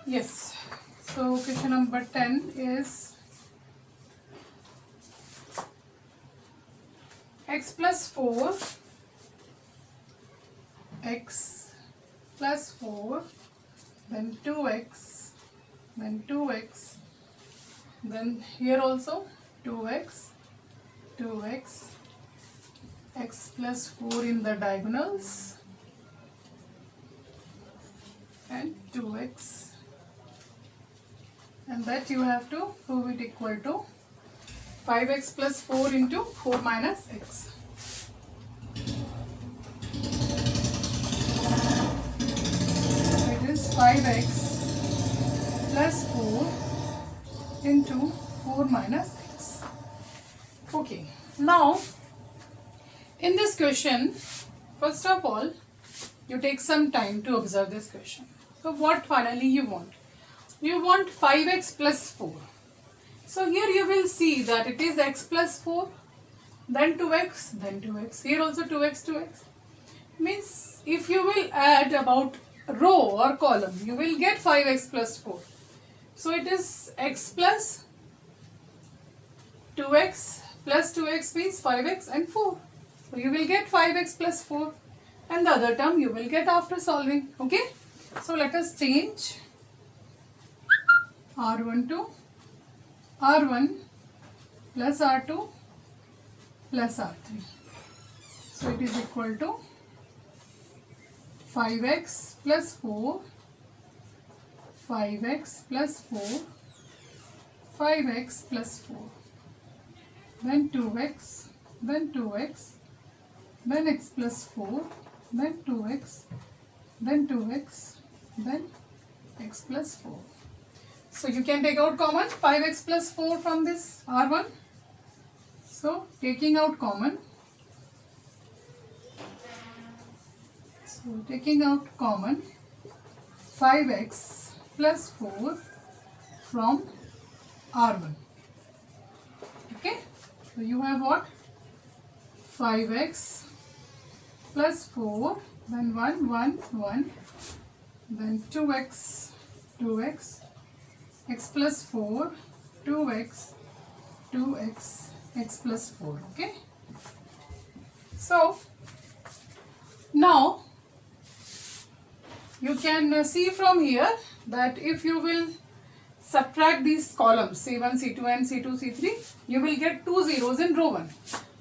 Yes. So question number 10 is x plus 4, x plus 4, then 2x, then 2x, then here also 2x, 2x, x plus 4 in the diagonals, and 2x, and that you have to prove it equal to 5x plus 4 into 4 minus x. So it is 5x plus 4 into 4 minus x. Okay, now in this question, first of all, you take some time to observe this question. So what finally you want? You want 5x plus 4. So here you will see that it is x plus 4, then 2x, then 2x. Here also 2x, 2x. Means if you will add about row or column, you will get 5x plus 4. So it is x plus 2x plus 2x means 5x and 4. So you will get 5x plus 4, and the other term you will get after solving. Okay. So let us change R1 to R1 plus R2 plus R3. So it is equal to 5x plus 4, 5x plus 4, 5x plus 4, then 2x, then 2x, then x plus 4, then 2x, then 2x, then x plus 4. So you can take out common 5x plus 4 from this R1. So taking out common. So taking out common 5x plus 4 from R1. Okay. So you have what? 5x plus 4, then 1, 1, 1, then 2x, 2x, x plus 4, 2x, 2x, x plus 4. Okay. So now you can see from here that if you will subtract these columns C1, C2 and C2, C3, you will get 2 zeros in row 1.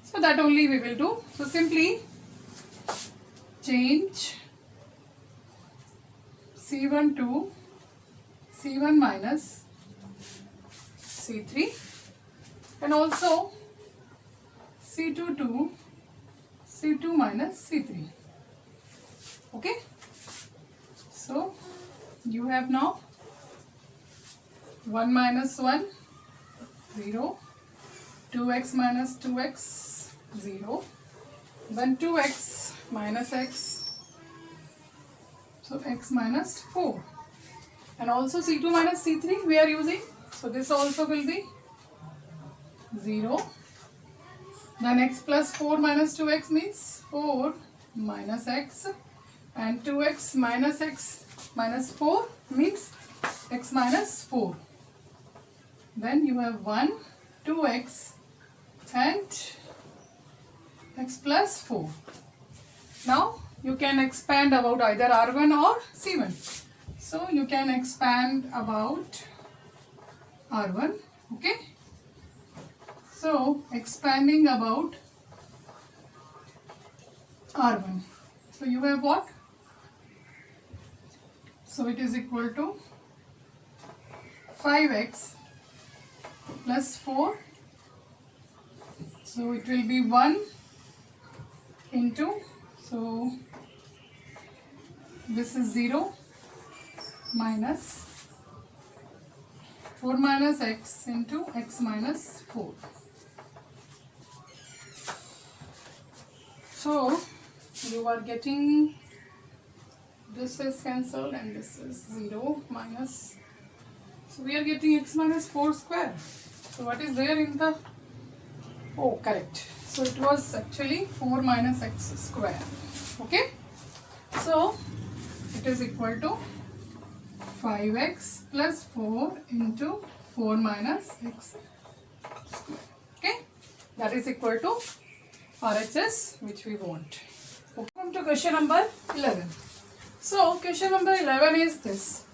So that only we will do. So simply change C1 to C1 minus C3 and also C2 to C2 minus C3. Okay. So you have now 1 minus 1, 0, 2x minus 2x, 0, then 2x minus x, so x minus 4, and also C2 minus C3 we are using, so this also will be 0, then x plus 4 minus 2x means 4 minus x, and 2x minus x minus 4 means x minus 4. Then you have 1, 2x and x plus 4. Now you can expand about either R1 or C1. So you can expand about R1. Okay. So expanding about R1. So you have what? So it is equal to 5x plus 4. So it will be 1 into, so this is 0 minus 4 minus x into x minus 4. So you are getting, this is cancelled and this is 0 minus, so we are getting x minus 4 square. So what is there in the, oh correct, so it was actually 4 minus x square. Okay, so it is equal to 5x plus 4 into 4 minus x square. Okay, that is equal to RHS which we want. Okay. Come to question number 11. So question number 11 is this,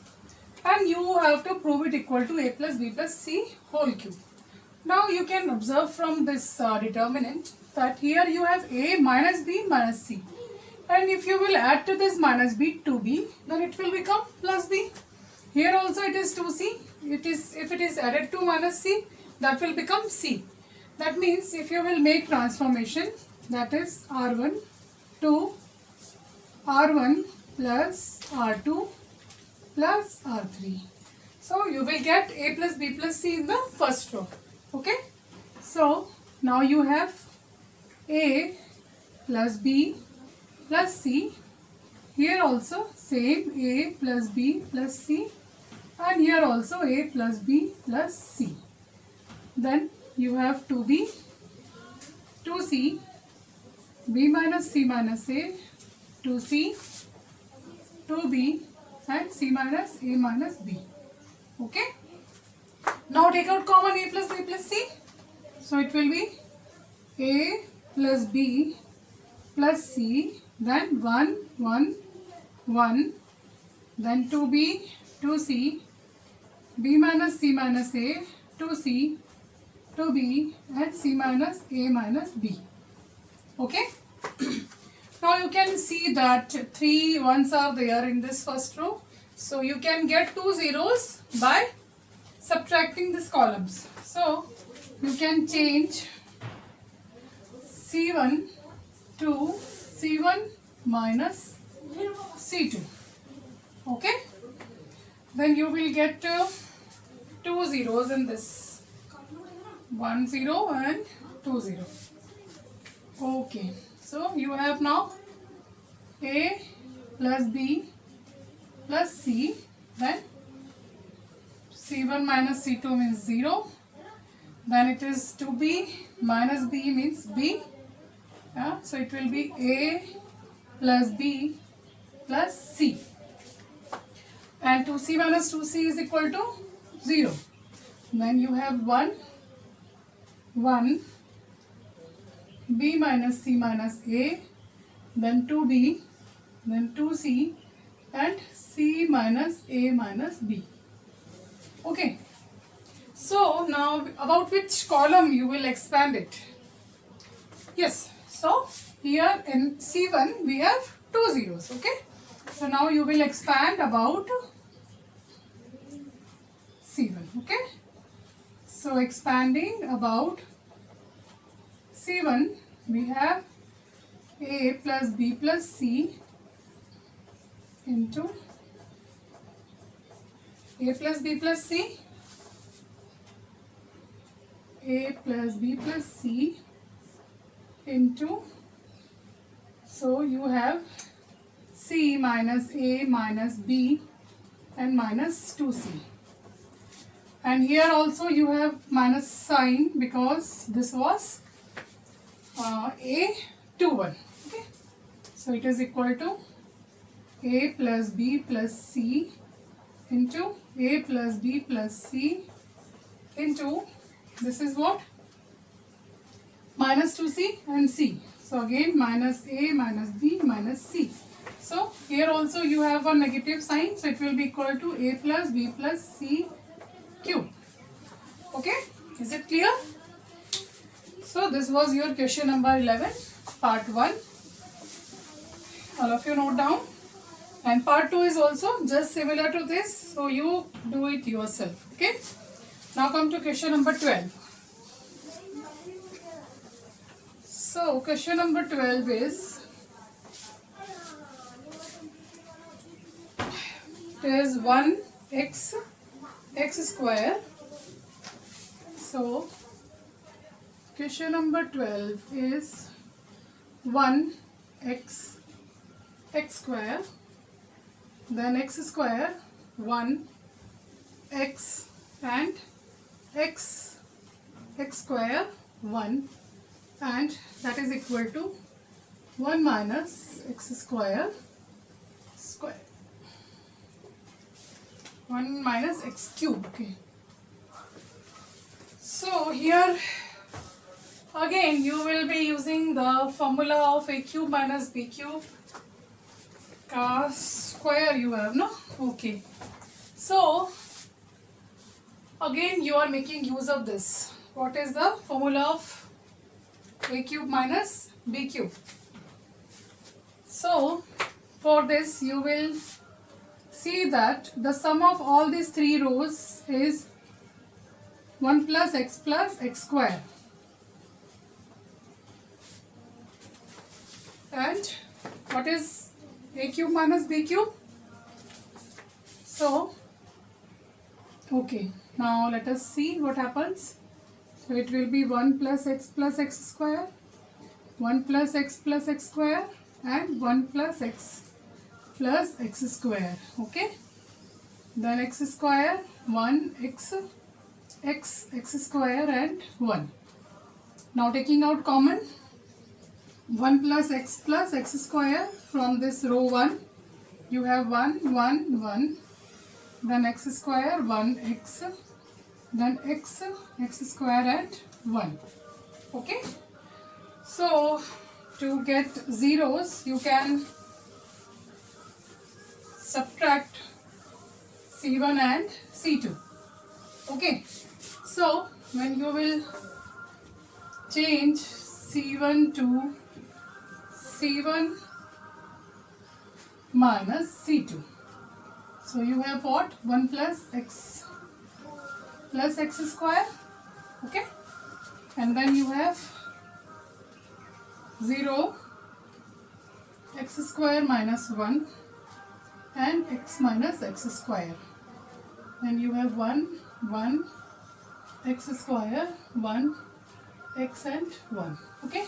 and you have to prove it equal to a plus b plus c whole cube. Now you can observe from this determinant that here you have a minus b minus c, and if you will add to this minus b 2b, then it will become plus b. Here also it is 2c. If it is added to minus c, that will become c. That means if you will make transformation, that is r1 to r1 plus r2 plus r3. So you will get a plus b plus c in the first row. Okay. So now you have a plus b plus c. Here also same a plus b plus c, and here also a plus b plus c. Then you have 2b, 2c, b minus c minus a, 2c, 2b, and c minus a minus b. Okay. Now take out common a plus b plus c. So it will be a plus b plus c, then 1, 1, 1, then 2b, 2c, b minus c minus a, 2c, 2b, and c minus a minus b. Okay. Now you can see that 3 ones are there in this first row. So you can get 2 zeros by subtracting these columns. So you can change C1 to C1 minus C2. Okay. Then you will get 2 zeros in this. 1 0 and 2 0. Okay. So you have now a plus b plus c, then c1 minus c2 means 0, then it is 2b minus b means b. Yeah, so it will be a plus b plus c, and 2c minus 2c is equal to 0. Then you have 1, 1, b minus c minus a, then 2b, then 2c, and c minus a minus b. Okay. So now about which column you will expand it? Yes. So here in C1 we have 2 zeros. Okay. So now you will expand about C1. Okay. So expanding about C1, we have a plus b plus c into a plus b plus c, a plus b plus c into, so you have c minus a minus b and minus 2c. And here also you have minus sign because this was a 2 1. Okay. So it is equal to a plus b plus c into a plus b plus c into, this is what? Minus 2c and c. So again minus a minus b minus c. So here also you have a negative sign. So it will be equal to a plus b plus c cube. Okay. Is it clear? So this was your question number 11, part 1. All of you note down. And part 2 is also just similar to this. So you do it yourself. Okay. Now come to question number 12. So question number 12 is, there is 1x square. So question number 12 is 1x square, then x square, 1 x and x square 1, and that is equal to 1 minus x square. 1 minus x cube. Okay. So here again you will be using the formula of a cube minus b cube square you have, no? Okay. So again you are making use of this. What is the formula of a cube minus b cube? So for this you will see that the sum of all these three rows is 1 plus x square. And what is a cube minus b cube? So, okay, now let us see what happens. So it will be 1 plus x square, 1 plus x square, and 1 plus x square. Okay, then x square, 1 x square, and 1. Now taking out common, 1 plus x square from this row 1, you have 1, 1, 1, then x square, 1x, then x square, and 1. Okay, so to get zeros you can subtract C1 and C2. Okay, so when you will change C1 to C1 minus C2, so you have what? 1 plus x square. Okay, and then you have 0 x square minus 1 and x minus x square. Then you have 1 x square, 1 x, and 1. Okay,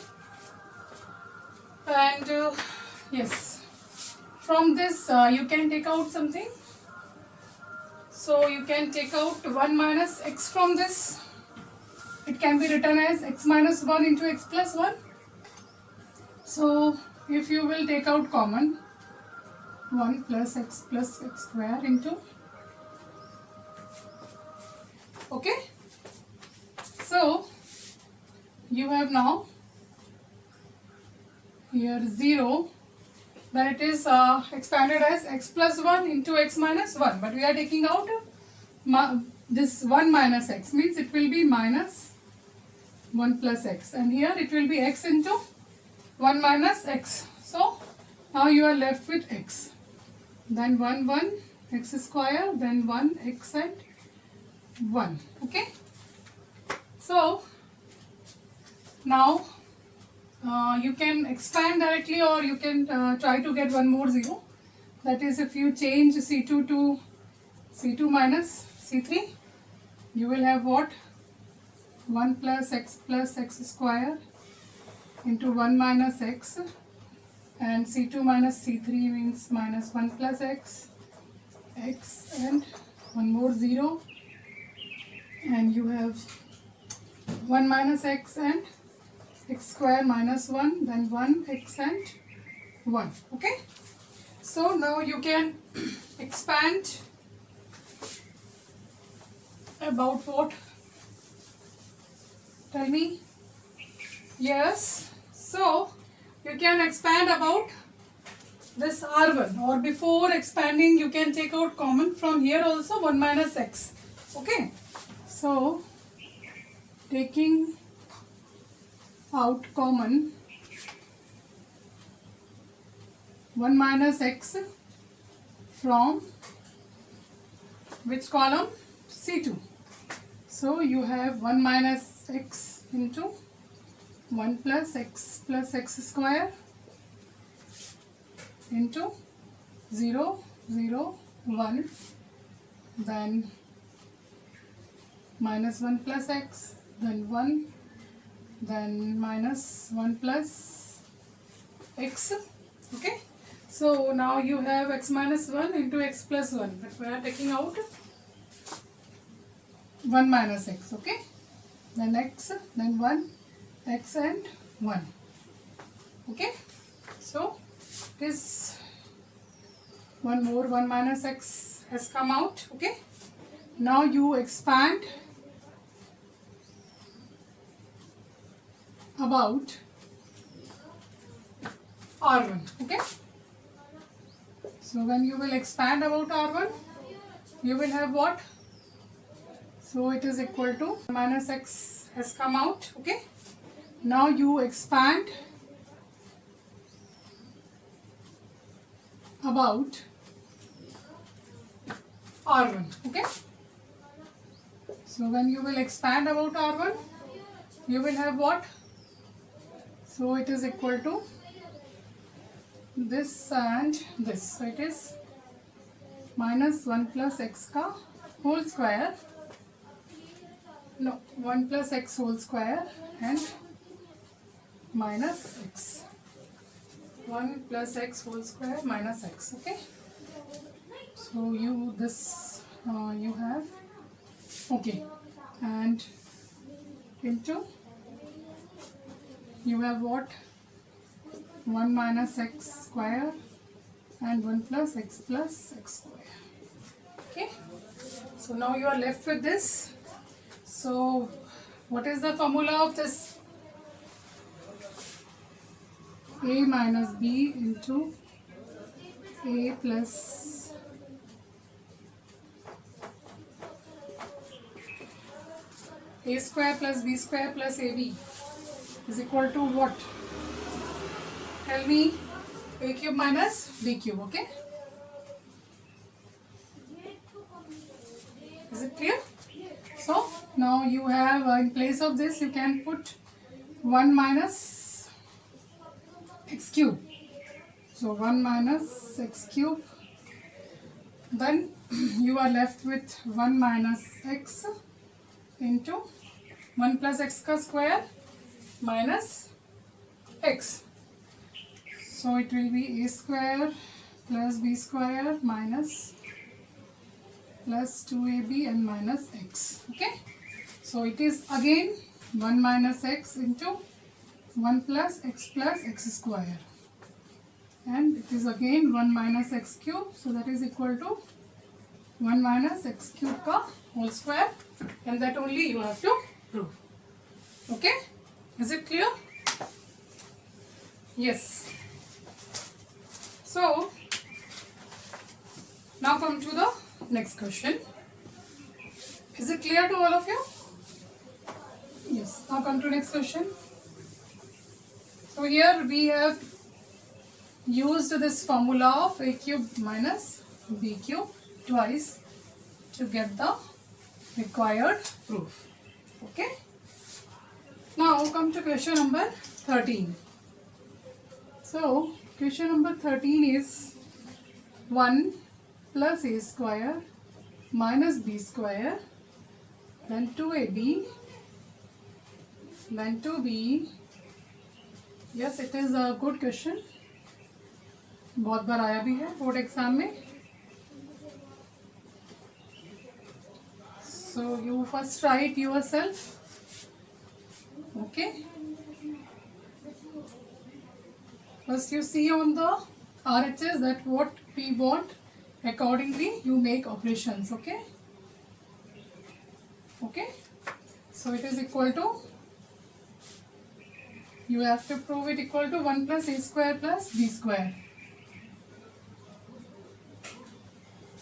and yes, from this you can take out something. So you can take out 1 minus x from this. It can be written as x minus 1 into x plus 1. So if you will take out common, 1 plus x square into, okay, so you have now here 0, then it is expanded as x plus 1 into x minus 1, but we are taking out this 1 minus x, means it will be minus 1 plus x, and here it will be x into 1 minus x. So now you are left with x, then 1 x square, then 1 x and 1. Okay, so now you can expand directly, or you can try to get one more 0. That is, if you change C2 to C2 minus C3, you will have what? 1 plus x square into 1 minus x, and C2 minus C3 means minus 1 plus x, and one more 0, and you have 1 minus x and x square minus 1, then 1 x and 1. Okay, so now you can expand about what? Tell me. Yes, so you can expand about this R1, or before expanding you can take out common from here also, 1 minus x. Okay, so taking out common, 1 minus x from which column? C2. So you have 1 minus x into 1 plus x square into 0, 0, 1, then minus 1 plus x, then 1, then minus 1 plus x. Okay, so now you have x minus 1 into x plus 1, but we are taking out 1 minus x. Okay, then x, then 1 x and 1. Okay, so this one more 1 minus x has come out. Okay, now you expand about R1. Okay, so when you will expand about R1, you will have what? So it is equal to minus x has come out. Okay, now you expand about R1. Okay, so when you will expand about R1, you will have what? So it is equal to this and this. So it is minus 1 plus x ka whole square. No, 1 plus x whole square and minus x. 1 plus x whole square minus x. Okay, so you this you have, okay, and into you have what? 1 minus x square and 1 plus x square. Okay, so now you are left with this. So what is the formula of this? A minus b into a plus a square plus b square plus ab is equal to what? Tell me. A cube minus b cube. Okay, is it clear? So now you have in place of this you can put 1 minus x cube. So 1 minus x cube, then you are left with 1 minus x into 1 plus x ka square minus x. So it will be a square plus b square minus plus 2ab and minus x. Okay, so it is again 1 minus x into 1 plus x square, and it is again 1 minus x cube, so that is equal to 1 minus x cube ka whole square, and that only you have to prove. Okay, is it clear? Yes. So now come to the next question. Is it clear to all of you? Yes. Now come to next question. So here we have used this formula of a cube minus b cube twice to get the required proof. Okay. Now come to question number 13. So question number 13 is 1 plus a square minus b square, then 2ab, then 2b. Yes, it is a good question. बहुत बार आया भी है board exam में. So you first write yourself. Okay. First you see on the RHS that what we want. Accordingly you make operations. Okay. Okay. So it is equal to, you have to prove it equal to 1 plus a square plus b square.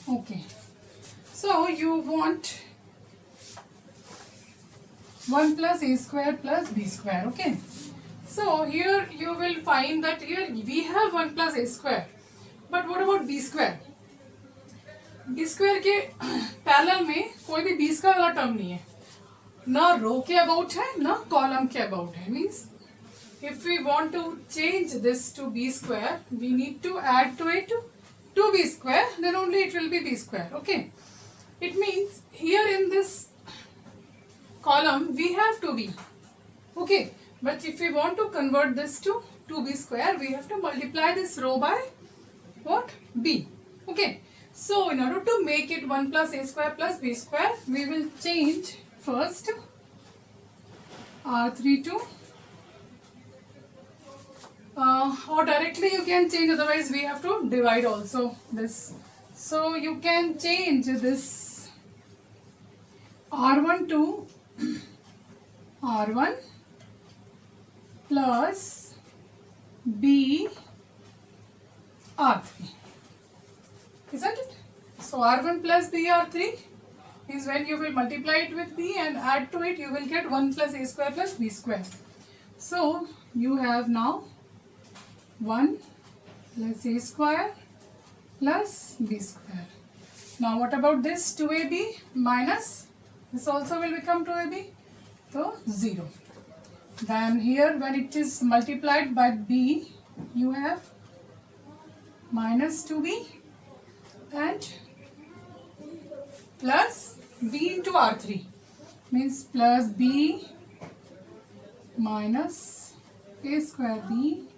Okay. So you want 1 plus a square plus b square. Okay. So here you will find that here we have 1 plus a square. But what about b square? b square के parallel में कोई भी b square वाला term नहीं है. ना रो के about है ना कॉलम के अबाउट है. Means if we want to change this to b square, we need to add to it 2b square, then only it will be b square. Okay. It means here in this column we have 2b. Okay. But if we want to convert this to 2b square, we have to multiply this row by what? B. Okay. So in order to make it 1 plus a square plus b square, we will change first R3 to or directly you can change, otherwise we have to divide also this. So you can change this R1 to R1 plus B R3. Isn't it? So R1 plus B R3 is when you will multiply it with B and add to it, you will get 1 plus A square plus B square. So you have now 1 plus A square plus B square. Now what about this 2AB minus? This also will become 2AB. So 0. Then here when it is multiplied by B, you have minus 2B and plus B into R3 means plus B minus A square B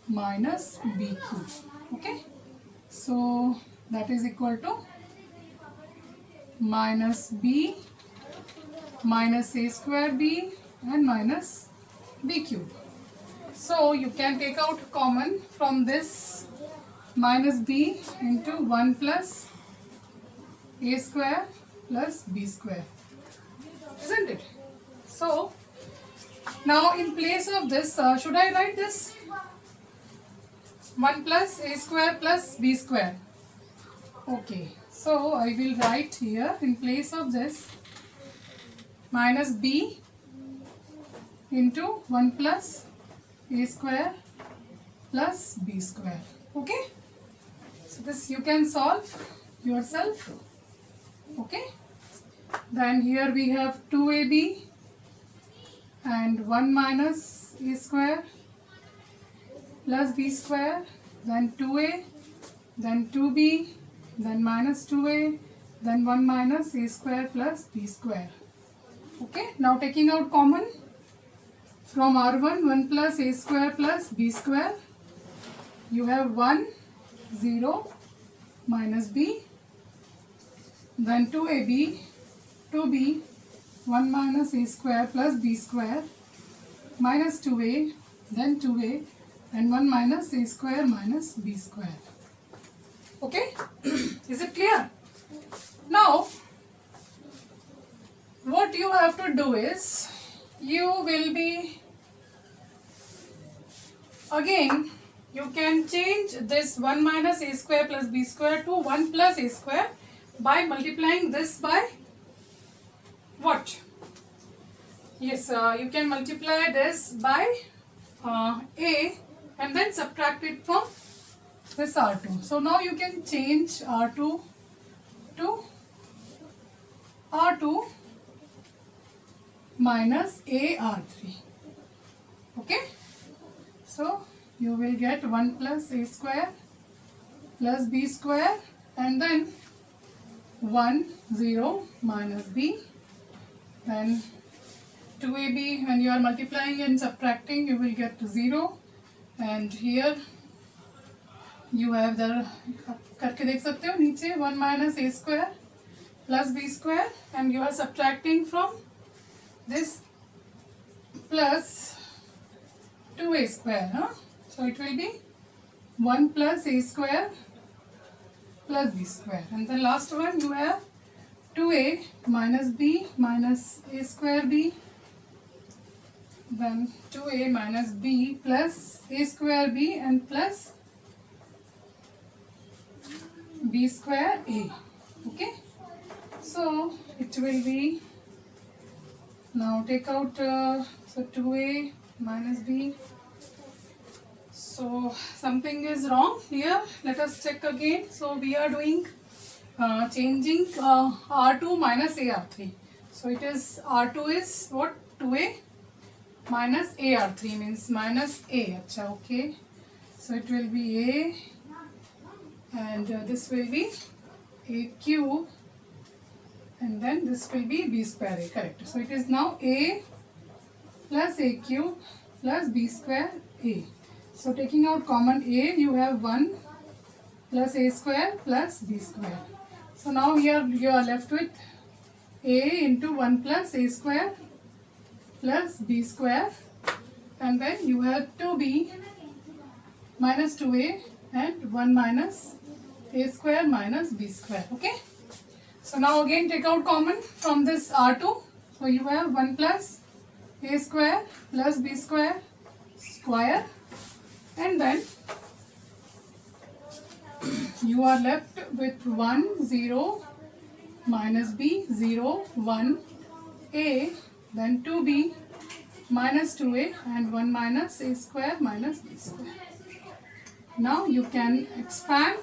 minus B cube. Okay. So that is equal to minus B minus A square B and minus B cube. So you can take out common from this minus B into 1 plus A square plus B square, isn't it? So now in place of this, should I write this 1 plus A square plus B square? Okay, so I will write here in place of this minus B into 1 plus A square plus B square. Okay, so this you can solve yourself. Okay, then here we have 2AB and 1 minus A square plus B square, then 2A, then 2B, then minus 2A, then 1 minus A square plus B square. Okay, now taking out common from R1, 1 plus A square plus B square, you have 1, 0, minus B, then 2AB, 2B, 1 minus A square plus B square, minus 2A, then 2A, and 1 minus A square minus B square. Okay, is it clear? Now, what you have to do is, you will be, again, you can change this 1 minus A square plus B square to 1 plus A square by multiplying this by what? Yes, you can multiply this by A and then subtract it from this R2. So now you can change R2 to R2 minus AR3. Okay, so you will get 1 plus A square plus B square and then 1, 0 minus B, then 2AB. When you are multiplying and subtracting, you will get 0, and here you have the करके देख सकते हो नीचे 1 minus A square plus B square, and you are subtracting from this plus 2A square. So it will be 1 plus A square plus B square, and the last one you have 2A minus B minus A square B, then 2A minus B plus A square B and plus B square A. Okay, so it will be, now take out so 2A minus B. So something is wrong here, let us check again. So we are doing changing R2 minus AR3. So it is R2 is what? 2A minus AR3 means minus A. Achha, okay. So it will be A and this will be A cube and then this will be B square A. Correct. So it is now A plus A cube plus B square A. So taking out common A, you have 1 plus A square plus B square. So now here you are left with A into 1 plus A square plus B square, and then you have 2B minus 2A and 1 minus a square minus b square. Okay. So now again take out common from this R2. So you have 1 plus a square plus b square square, and then you are left with 1 0 minus b 0 1 a, then 2b minus 2a, and 1 minus a square minus b square. Now you can expand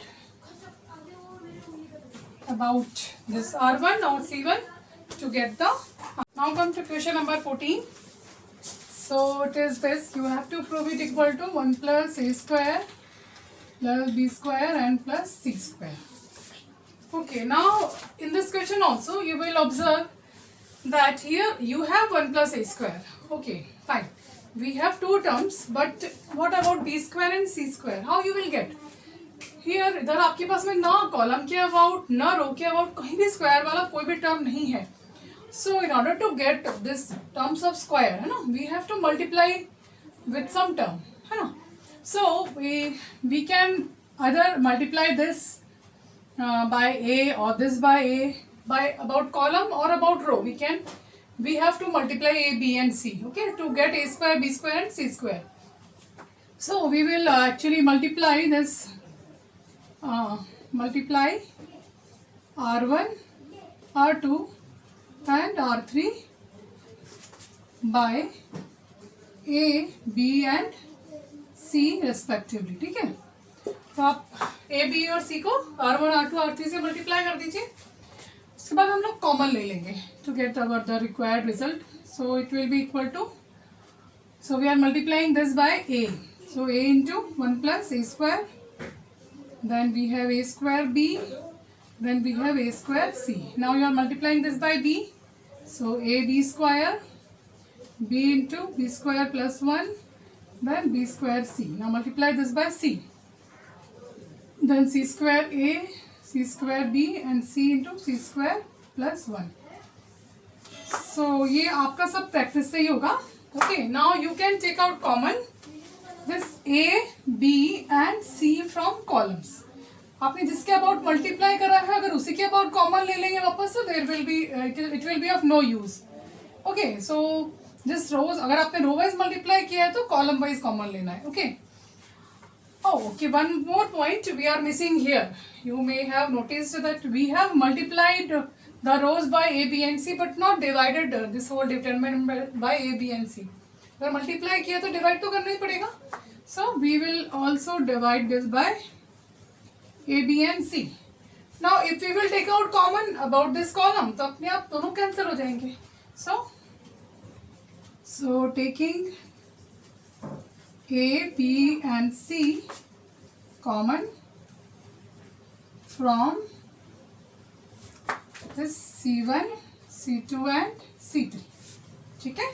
about this R1 or C1 to get the. Now come to question number 14. So it is this, you have to prove it equal to 1 plus a square plus b square and plus c square. Okay, now in this question also you will observe that here you have 1 plus a square. Okay, fine. We have two terms, but what about b square and c square? How you will get? Here इधर आपके पास में ना column के about ना रो के about कहीं भी square वाला कोई भी टर्म नहीं है. So in order to get this terms of square, है ना, we have to multiply with some term, है ना. So we can either multiply this by a or this by a, by about column or about row. We have to multiply a, b and c, okay, to get a square, b square and c square. So we will actually multiply this, multiply r1, r2 and r3 by a, b and c respectively. ठीक है, तो आप a, b और c को r1, r2, r3 से multiply कर दीजिए. उसके बाद हम लोग कॉमन ले लेंगे to get our the required result. So it will be equal to, so we are multiplying this by a. So a into 1 plus a square, then we have a square b, then we have a square c. Now you are multiplying this by b. So a b square, b into b square plus 1, then b square c. Now multiply this by c. Then c square a, c square b and c into c square plus 1. So ये आपका सब practice से ही होगा. Okay, now you can take out common this a, b and c from columns. आपने जिसके about multiply करा है अगर उसी के अबाउट कॉमन ले लेंगे वापस तो there will be it will be of no use. Okay, so this rows अगर आपने रो वाइज मल्टीप्लाई किया है तो कॉलम वाइज कॉमन लेना है. Okay, okay, one more point we are missing here. You may have noticed that we have multiplied the rows by a b and c but not divided this whole determinant by a b and c. अगर multiply किया तो divide तो करना ही पड़ेगा. So we will also divide this by A, B and C. Now if we will take out common about this column तो अपने आप दोनों कैंसिल हो जाएंगे. So taking A, B and C common from this C1, C2 and C3. ठीक है,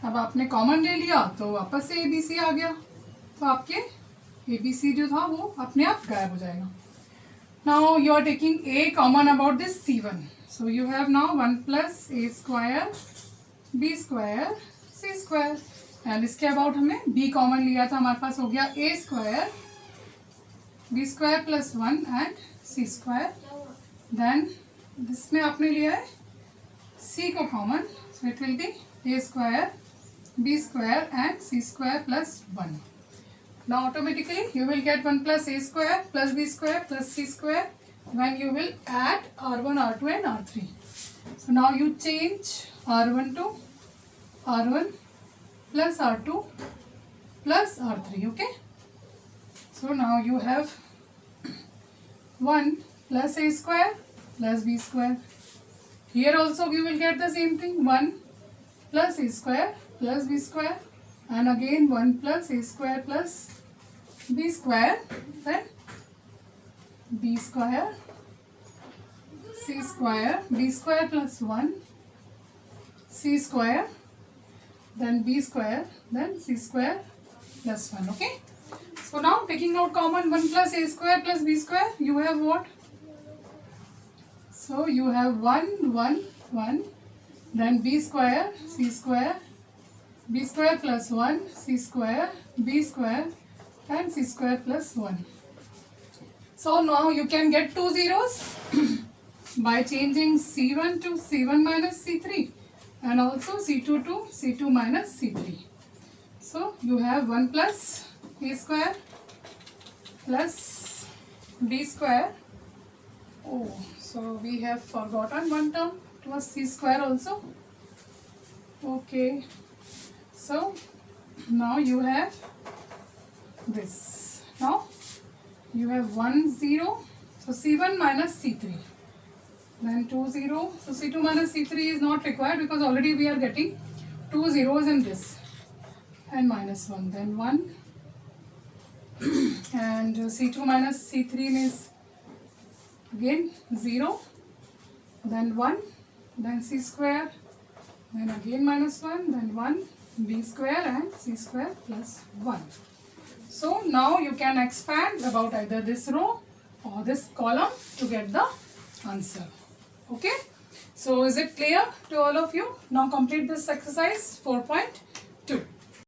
अब आपने कॉमन ले लिया तो वापस से A, B, C आ गया. तो आपके A, B, C जो था वो अपने आप गायब हो जाएगा. Now you are taking a common about this c1. So you have now 1 plus a square, b square, c square. And इसके about हमने b common लिया था, हमारे पास हो गया a square, b square plus 1 and c square. Then इसमें आपने लिया है c को common. So it will be a square, b square and c square plus 1. Now automatically you will get 1 plus a square plus b square plus c square when you will add r1, r2 and r3. So now you change r1 to r1 plus r2 plus r3. Okay. So now you have 1 plus a square plus b square. Here also you will get the same thing, 1 plus a square plus b square and again 1 plus a square plus b square, then b square, c square, b square plus 1, c square, then b square, then c square plus 1. Okay. So now taking out common 1 plus a square plus b square, you have what? So you have 1, 1, 1, then b square, c square, b square plus 1, c square, b square and c square plus 1. So now you can get two zeros by changing C1 to C1 minus C3 and also C2 to C2 minus C3. So you have 1 plus A square plus B square. Oh, so we have forgotten one term. It was C square also. Okay. So now you have this. Now you have 1 0. So C1 minus C3. Then 2 0. So C2 minus C3 is not required because already we are getting 2 zeros in this. And minus 1. Then 1. And C2 minus C3 means again 0. Then 1. Then C square. Then again minus 1. Then 1. B square and C square plus 1. So now you can expand about either this row or this column to get the answer. Okay. So is it clear to all of you? Now complete this exercise 4.2.